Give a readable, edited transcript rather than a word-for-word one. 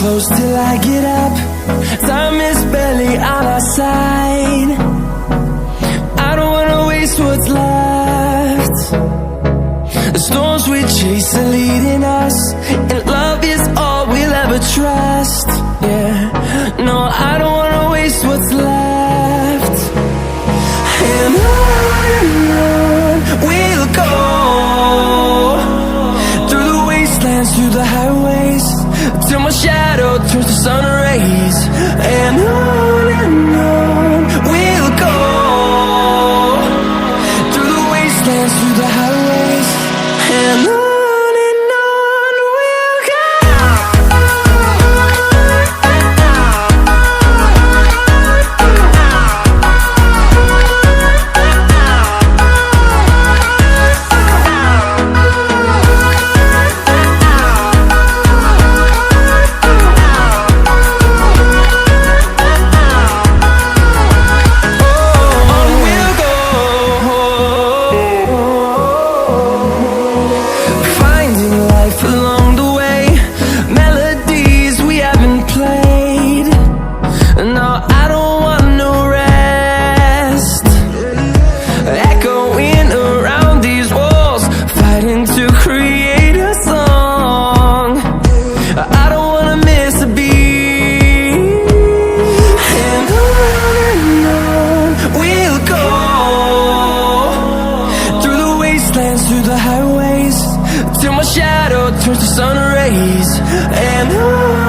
close till I get up. Time is barely on our side. I don't wanna waste what's left. The storms we chase are leading us, and love is all we'll ever trust. Yeah, no, I don't wanna waste what's left. And on we'll go, through the wastelands, through the highways, till my shadow turns to sun rays. And on we'll go, through the wastelands, through the highways, and on we'll go. Through the highways, till my shadow turns to sun rays. And on